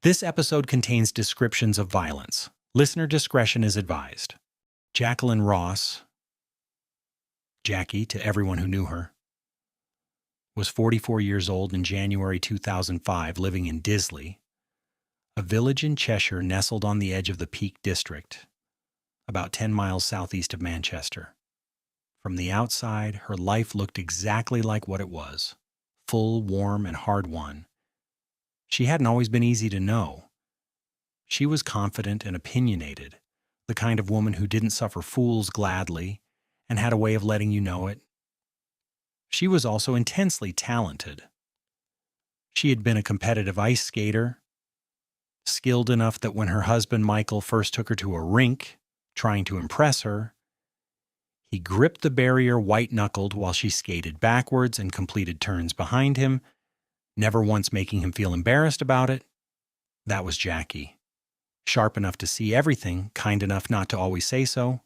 This episode contains descriptions of violence. Listener discretion is advised. Jacqueline Ross, Jackie to everyone who knew her, was 44 years old in January 2005, living in Disley, a village in Cheshire nestled on the edge of the Peak District, about 10 miles southeast of Manchester. From the outside, her life looked exactly like what it was, full, warm, and hard-won. She hadn't always been easy to know. She was confident and opinionated, the kind of woman who didn't suffer fools gladly and had a way of letting you know it. She was also intensely talented. She had been a competitive ice skater, skilled enough that when her husband Michael first took her to a rink, trying to impress her, he gripped the barrier white-knuckled while she skated backwards and completed turns behind him, never once making him feel embarrassed about it. That was Jackie. Sharp enough to see everything, kind enough not to always say so.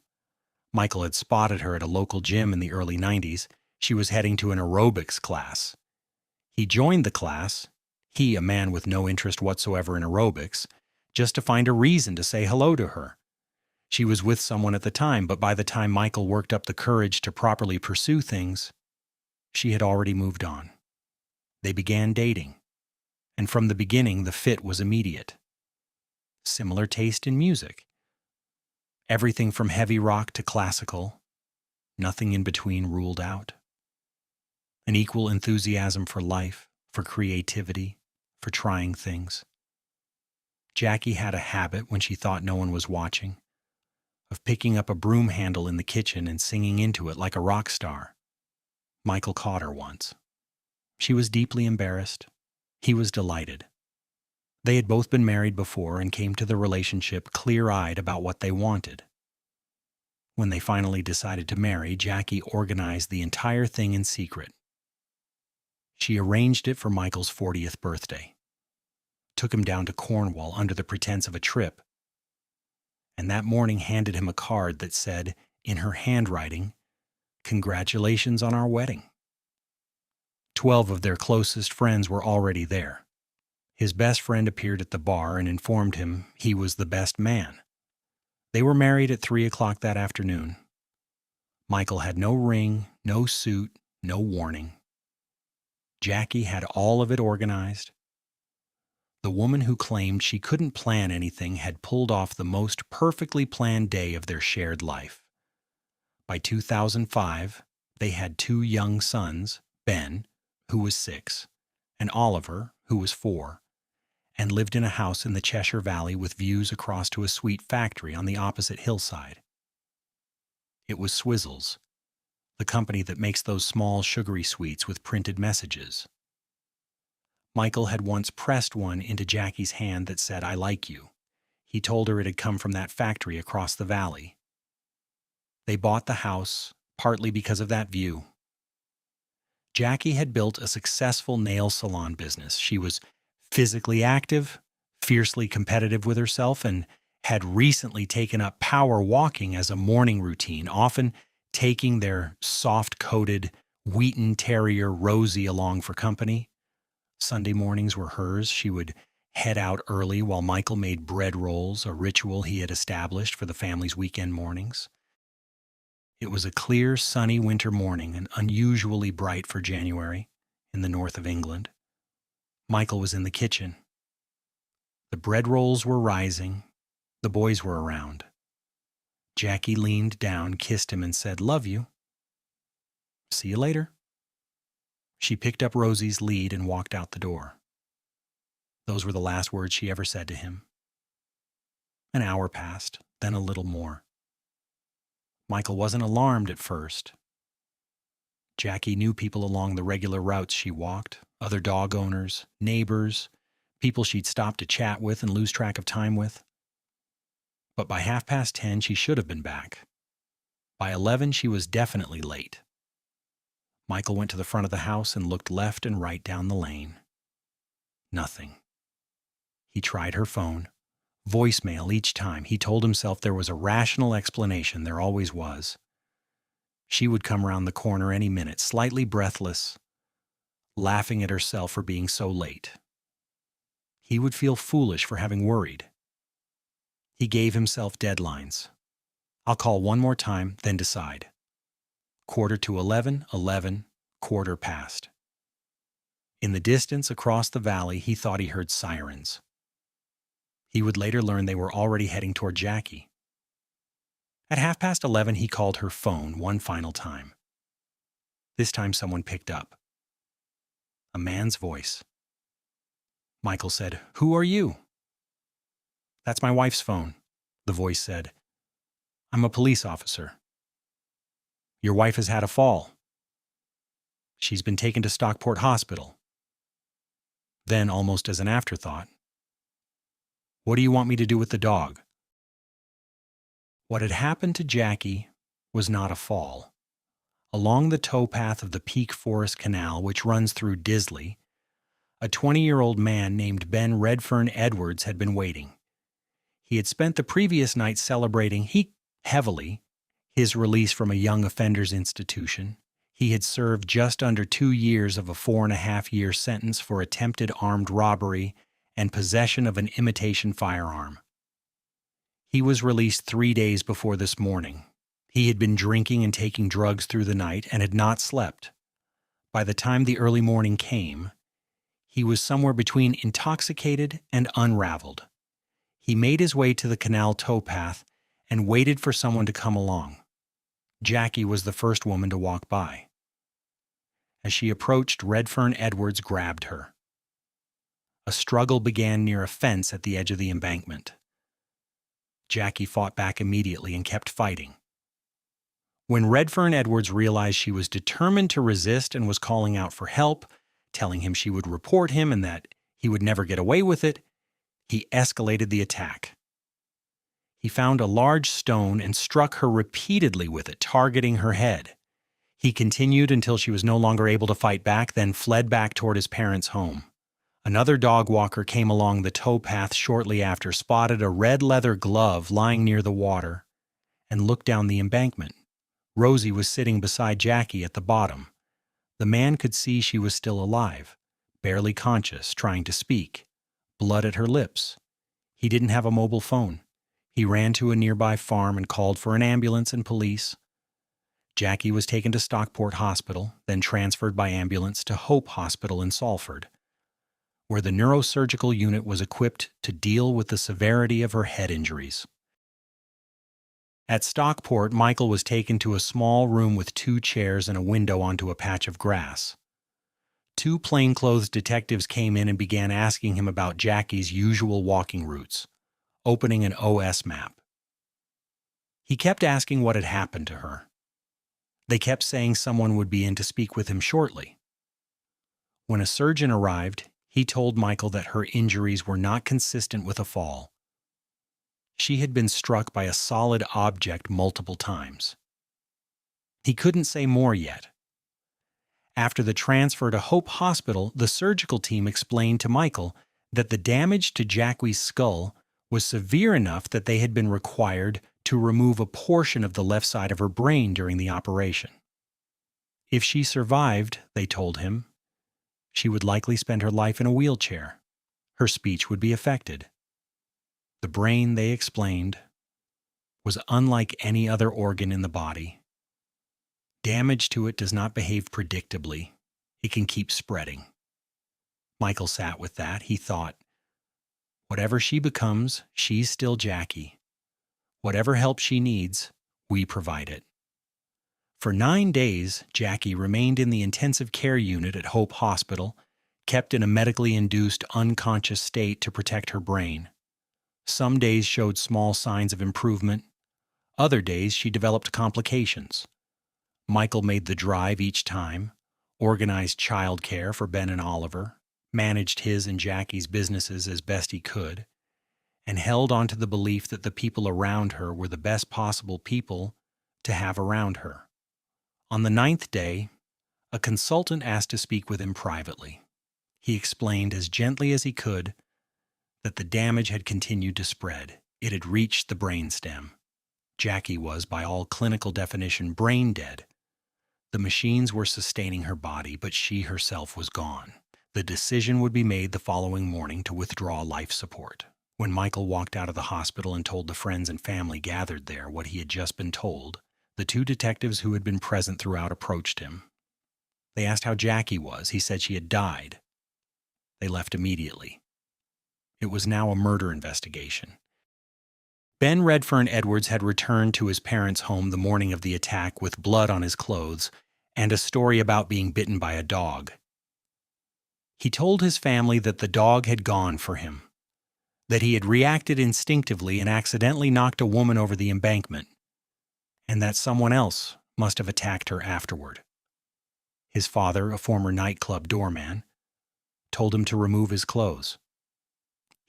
Michael had spotted her at a local gym in the early 90s. She was heading to an aerobics class. He joined the class, he, a man with no interest whatsoever in aerobics, just to find a reason to say hello to her. She was with someone at the time, but by the time Michael worked up the courage to properly pursue things, she had already moved on. They began dating, and from the beginning the fit was immediate. Similar taste in music. Everything from heavy rock to classical, nothing in between ruled out. An equal enthusiasm for life, for creativity, for trying things. Jackie had a habit, when she thought no one was watching, of picking up a broom handle in the kitchen and singing into it like a rock star. Michael caught her once. She was deeply embarrassed. He was delighted. They had both been married before and came to the relationship clear-eyed about what they wanted. When they finally decided to marry, Jackie organized the entire thing in secret. She arranged it for Michael's 40th birthday, took him down to Cornwall under the pretense of a trip, and that morning handed him a card that said, in her handwriting, "Congratulations on our wedding." 12 of their closest friends were already there. His best friend appeared at the bar and informed him he was the best man. They were married at 3 o'clock that afternoon. Michael had no ring, no suit, no warning. Jackie had all of it organized. The woman who claimed she couldn't plan anything had pulled off the most perfectly planned day of their shared life. By 2005, they had 2 young sons, Ben, who was 6, and Oliver, who was 4, and lived in a house in the Cheshire Valley with views across to a sweet factory on the opposite hillside. It was Swizzles, the company that makes those small sugary sweets with printed messages. Michael had once pressed one into Jackie's hand that said, "I like you." He told her it had come from that factory across the valley. They bought the house, partly because of that view. Jackie had built a successful nail salon business. She was physically active, fiercely competitive with herself, and had recently taken up power walking as a morning routine, often taking their soft-coated Wheaton Terrier Rosie along for company. Sunday mornings were hers. She would head out early while Michael made bread rolls, a ritual he had established for the family's weekend mornings. It was a clear, sunny winter morning and unusually bright for January in the north of England. Michael was in the kitchen. The bread rolls were rising. The boys were around. Jackie leaned down, kissed him, and said, "Love you. See you later." She picked up Rosie's lead and walked out the door. Those were the last words she ever said to him. An hour passed, then a little more. Michael wasn't alarmed at first. Jackie knew people along the regular routes she walked, other dog owners, neighbors, people she'd stop to chat with and lose track of time with. But by 10:30, she should have been back. By 11, she was definitely late. Michael went to the front of the house and looked left and right down the lane. Nothing. He tried her phone. Voicemail each time. He told himself there was a rational explanation. There always was. She would come round the corner any minute, slightly breathless, laughing at herself for being so late. He would feel foolish for having worried. He gave himself deadlines. I'll call one more time, then decide. 11:15, 11, quarter past. In the distance across the valley, he thought he heard sirens. He would later learn they were already heading toward Jacquie. At 11:30, he called her phone one final time. This time someone picked up. A man's voice. Michael said, "Who are you?" "That's my wife's phone," the voice said. "I'm a police officer." "Your wife has had a fall." "She's been taken to Stockport Hospital." Then, almost as an afterthought, "What do you want me to do with the dog?" What had happened to Jacquie was not a fall. Along the towpath of the Peak Forest Canal, which runs through Disley, a 20-year-old man named Ben Redfern-Edwards had been waiting. He had spent the previous night celebrating heavily his release from a young offenders institution. He had served just under 2 years of a 4.5-year sentence for attempted armed robbery and possession of an imitation firearm. He was released 3 days before this morning. He had been drinking and taking drugs through the night and had not slept. By the time the early morning came, he was somewhere between intoxicated and unraveled. He made his way to the canal towpath and waited for someone to come along. Jacquie was the first woman to walk by. As she approached, Redfern-Edwards grabbed her. A struggle began near a fence at the edge of the embankment. Jacquie fought back immediately and kept fighting. When Redfern-Edwards realized she was determined to resist and was calling out for help, telling him she would report him and that he would never get away with it, he escalated the attack. He found a large stone and struck her repeatedly with it, targeting her head. He continued until she was no longer able to fight back, then fled back toward his parents' home. Another dog walker came along the towpath shortly after, spotted a red leather glove lying near the water, and looked down the embankment. Rosie was sitting beside Jacquie at the bottom. The man could see she was still alive, barely conscious, trying to speak, blood at her lips. He didn't have a mobile phone. He ran to a nearby farm and called for an ambulance and police. Jacquie was taken to Stockport Hospital, then transferred by ambulance to Hope Hospital in Salford, where the neurosurgical unit was equipped to deal with the severity of her head injuries. At Stockport, Michael was taken to a small room with 2 chairs and a window onto a patch of grass. 2 plainclothes detectives came in and began asking him about Jacquie's usual walking routes, opening an OS map. He kept asking what had happened to her. They kept saying someone would be in to speak with him shortly. When a surgeon arrived, he told Michael that her injuries were not consistent with a fall. She had been struck by a solid object multiple times. He couldn't say more yet. After the transfer to Hope Hospital, the surgical team explained to Michael that the damage to Jacquie's skull was severe enough that they had been required to remove a portion of the left side of her brain during the operation. If she survived, they told him, she would likely spend her life in a wheelchair. Her speech would be affected. The brain, they explained, was unlike any other organ in the body. Damage to it does not behave predictably. It can keep spreading. Michael sat with that. He thought, whatever she becomes, she's still Jacquie. Whatever help she needs, we provide it. For 9 days, Jacquie remained in the intensive care unit at Hope Hospital, kept in a medically induced unconscious state to protect her brain. Some days showed small signs of improvement. Other days she developed complications. Michael made the drive each time, organized childcare for Ben and Oliver, managed his and Jacquie's businesses as best he could, and held on to the belief that the people around her were the best possible people to have around her. On the 9th day, a consultant asked to speak with him privately. He explained as gently as he could that the damage had continued to spread. It had reached the brainstem. Jacquie was, by all clinical definition, brain dead. The machines were sustaining her body, but she herself was gone. The decision would be made the following morning to withdraw life support. When Michael walked out of the hospital and told the friends and family gathered there what he had just been told, the two detectives who had been present throughout approached him. They asked how Jacquie was. He said she had died. They left immediately. It was now a murder investigation. Ben Redfern-Edwards had returned to his parents' home the morning of the attack with blood on his clothes and a story about being bitten by a dog. He told his family that the dog had gone for him, that he had reacted instinctively and accidentally knocked a woman over the embankment, and that someone else must have attacked her afterward. His father, a former nightclub doorman, told him to remove his clothes.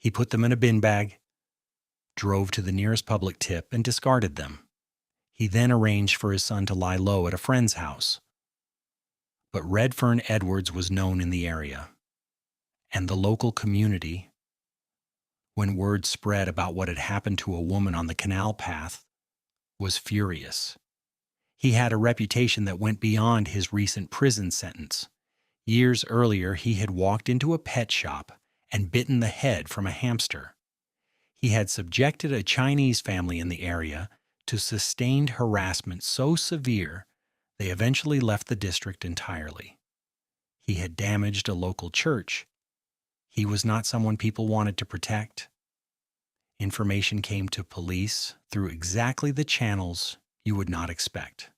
He put them in a bin bag, drove to the nearest public tip, and discarded them. He then arranged for his son to lie low at a friend's house. But Redfern-Edwards was known in the area, and the local community, when word spread about what had happened to a woman on the canal path, was furious. He had a reputation that went beyond his recent prison sentence. Years earlier, he had walked into a pet shop and bitten the head from a hamster. He had subjected a Chinese family in the area to sustained harassment so severe they eventually left the district entirely. He had damaged a local church. He was not someone people wanted to protect. Information came to police through exactly the channels you would not expect.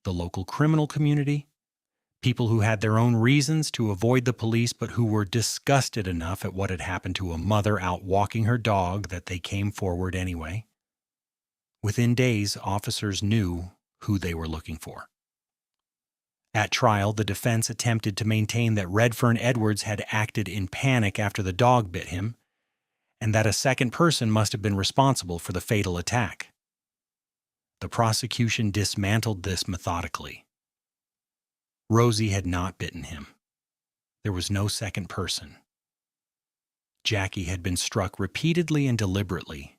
The local criminal community, people who had their own reasons to avoid the police but who were disgusted enough at what had happened to a mother out walking her dog that they came forward anyway. Within days, officers knew who they were looking for. At trial, the defense attempted to maintain that Redfern-Edwards had acted in panic after the dog bit him, and that a second person must have been responsible for the fatal attack. The prosecution dismantled this methodically. Rosie had not bitten him. There was no second person. Jacquie had been struck repeatedly and deliberately,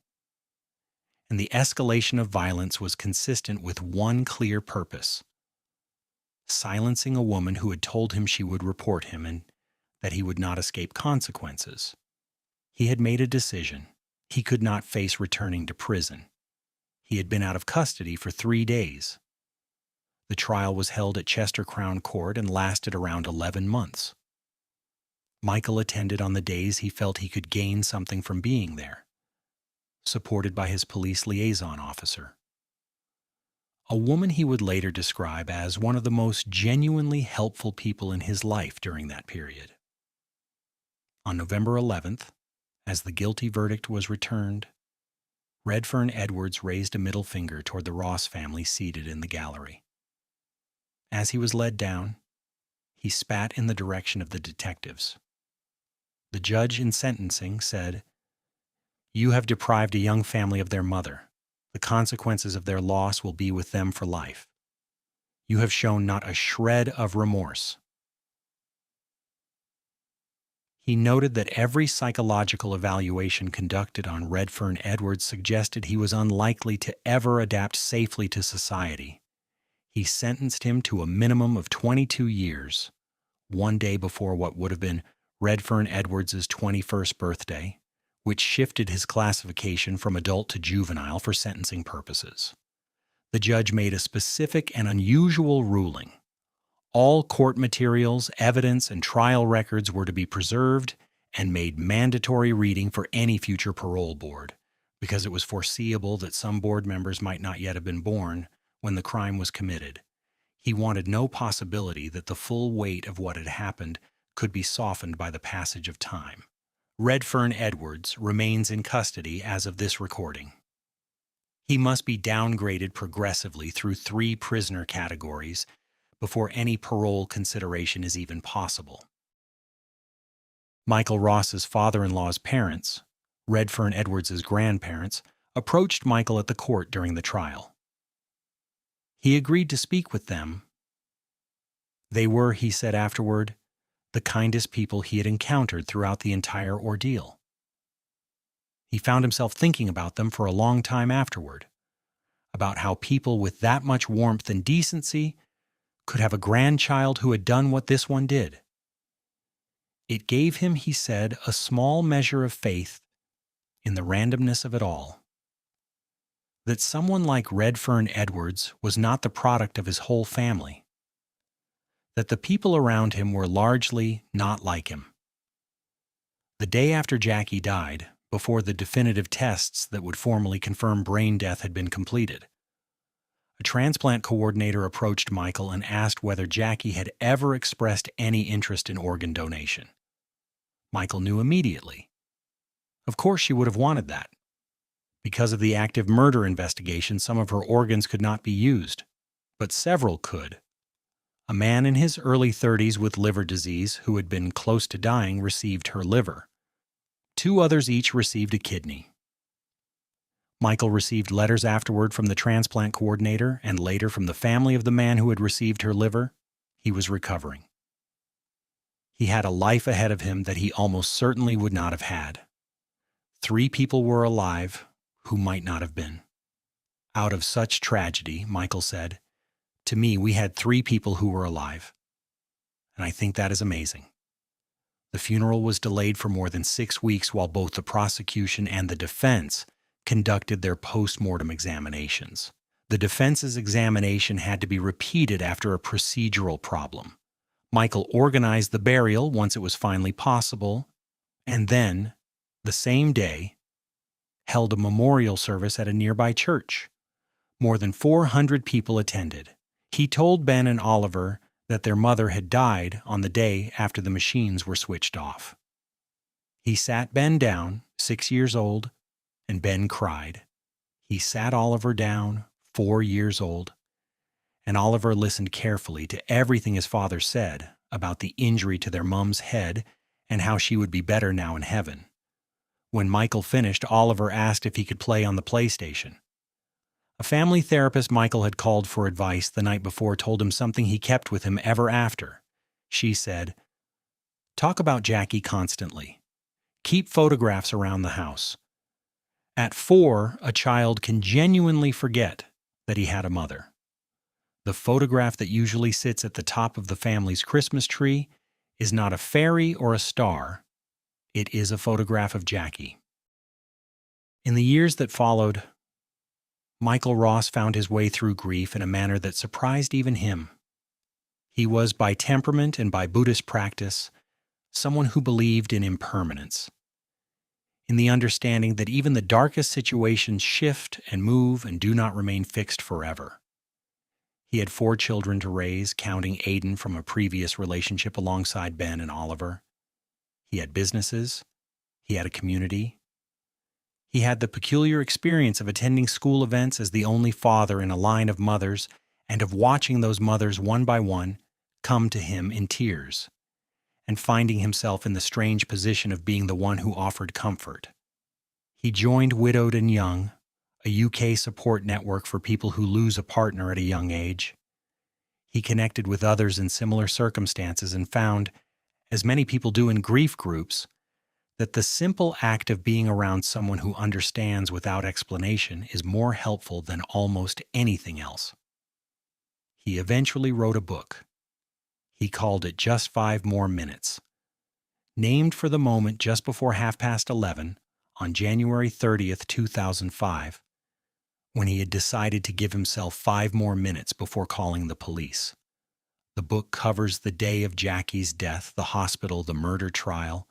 and the escalation of violence was consistent with one clear purpose: silencing a woman who had told him she would report him and that he would not escape consequences. He had made a decision. He could not face returning to prison. He had been out of custody for 3 days. The trial was held at Chester Crown Court and lasted around 11 months. Michael attended on the days he felt he could gain something from being there, supported by his police liaison officer, a woman he would later describe as one of the most genuinely helpful people in his life during that period. On November 11th, as the guilty verdict was returned, Redfern-Edwards raised a middle finger toward the Ross family seated in the gallery. As he was led down, he spat in the direction of the detectives. The judge in sentencing said, "You have deprived a young family of their mother. The consequences of their loss will be with them for life. You have shown not a shred of remorse." He noted that every psychological evaluation conducted on Redfern-Edwards suggested he was unlikely to ever adapt safely to society. He sentenced him to a minimum of 22 years, one day before what would have been Redfern-Edwards' 21st birthday, which shifted his classification from adult to juvenile for sentencing purposes. The judge made a specific and unusual ruling. All court materials, evidence, and trial records were to be preserved and made mandatory reading for any future parole board, because it was foreseeable that some board members might not yet have been born when the crime was committed. He wanted no possibility that the full weight of what had happened could be softened by the passage of time. Redfern-Edwards remains in custody as of this recording. He must be downgraded progressively through 3 prisoner categories before any parole consideration is even possible. Michael Ross's father-in-law's parents, Redfern-Edwards' grandparents, approached Michael at the court during the trial. He agreed to speak with them. They were, he said afterward, the kindest people he had encountered throughout the entire ordeal. He found himself thinking about them for a long time afterward, about how people with that much warmth and decency could have a grandchild who had done what this one did. It gave him, he said, a small measure of faith in the randomness of it all. That someone like Redfern-Edwards was not the product of his whole family. That the people around him were largely not like him. The day after Jacquie died, before the definitive tests that would formally confirm brain death had been completed, a transplant coordinator approached Michael and asked whether Jacquie had ever expressed any interest in organ donation. Michael knew immediately. Of course she would have wanted that. Because of the active murder investigation, some of her organs could not be used, but several could. A man in his early 30s with liver disease who had been close to dying received her liver. 2 others each received a kidney. Michael received letters afterward from the transplant coordinator and later from the family of the man who had received her liver. He was recovering. He had a life ahead of him that he almost certainly would not have had. 3 people were alive who might not have been. Out of such tragedy, Michael said, to me, we had 3 people who were alive. And I think that is amazing. The funeral was delayed for more than 6 weeks while both the prosecution and the defense conducted their post-mortem examinations. The defense's examination had to be repeated after a procedural problem. Michael organized the burial once it was finally possible, and then, the same day, held a memorial service at a nearby church. More than 400 people attended. He told Ben and Oliver that their mother had died on the day after the machines were switched off. He sat Ben down, 6 years old, and Ben cried. He sat Oliver down, 4 years old, and Oliver listened carefully to everything his father said about the injury to their mom's head and how she would be better now in heaven. When Michael finished, Oliver asked if he could play on the PlayStation. A family therapist Michael had called for advice the night before told him something he kept with him ever after. She said, "Talk about Jacquie constantly. Keep photographs around the house." At 4, a child can genuinely forget that he had a mother. The photograph that usually sits at the top of the family's Christmas tree is not a fairy or a star. It is a photograph of Jacquie. In the years that followed, Michael Ross found his way through grief in a manner that surprised even him. He was, by temperament and by Buddhist practice, someone who believed in impermanence, in the understanding that even the darkest situations shift and move and do not remain fixed forever. He had 4 children to raise, counting Aiden from a previous relationship alongside Ben and Oliver. He had businesses. He had a community. He had the peculiar experience of attending school events as the only father in a line of mothers and of watching those mothers one by one come to him in tears and finding himself in the strange position of being the one who offered comfort. He joined Widowed and Young, a UK support network for people who lose a partner at a young age. He connected with others in similar circumstances and found, as many people do in grief groups, that the simple act of being around someone who understands without explanation is more helpful than almost anything else. He eventually wrote a book. He called it Just 5 More Minutes. Named for the moment just before 11:30 on January 30th, 2005, when he had decided to give himself 5 more minutes before calling the police. The book covers the day of Jacquie's death, the hospital, the murder trial,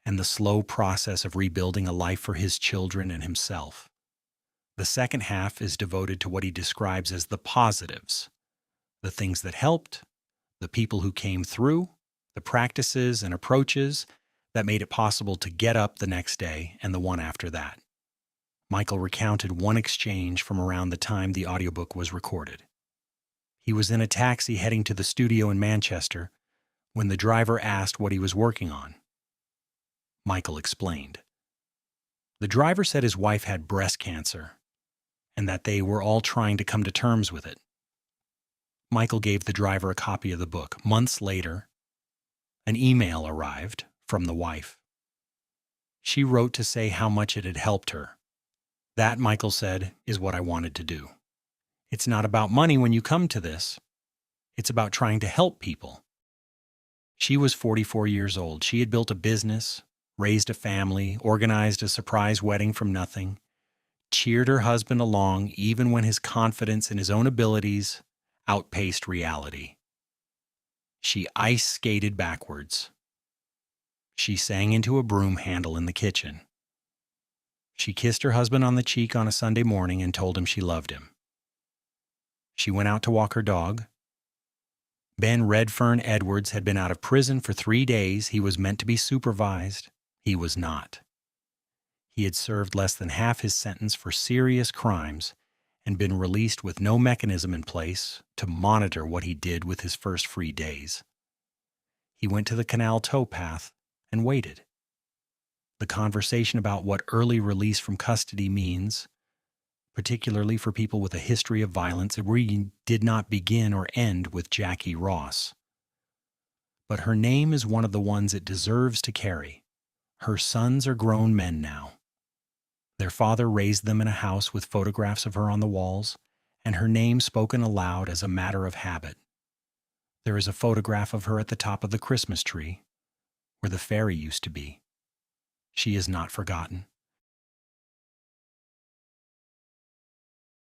and the slow process of rebuilding a life for his children and himself. The second half is devoted to what he describes as the positives, the things that helped, the people who came through, the practices and approaches that made it possible to get up the next day and the one after that. Michael recounted one exchange from around the time the audiobook was recorded. He was in a taxi heading to the studio in Manchester when the driver asked what he was working on. Michael explained. The driver said his wife had breast cancer and that they were all trying to come to terms with it. Michael gave the driver a copy of the book. Months later, an email arrived from the wife. She wrote to say how much it had helped her. That, Michael said, is what I wanted to do. It's not about money when you come to this. It's about trying to help people. She was 44 years old. She had built a business, raised a family, organized a surprise wedding from nothing, cheered her husband along even when his confidence in his own abilities outpaced reality. She ice skated backwards. She sang into a broom handle in the kitchen. She kissed her husband on the cheek on a Sunday morning and told him she loved him. She went out to walk her dog. Ben Redfern-Edwards had been out of prison for 3 days. He was meant to be supervised. He was not. He had served less than half his sentence for serious crimes and been released with no mechanism in place to monitor what he did with his first free days. He went to the canal towpath and waited. The conversation about what early release from custody means, particularly for people with a history of violence, it really did not begin or end with Jacquie Ross. But her name is one of the ones it deserves to carry. Her sons are grown men now. Their father raised them in a house with photographs of her on the walls, and her name spoken aloud as a matter of habit. There is a photograph of her at the top of the Christmas tree, where the fairy used to be. She is not forgotten.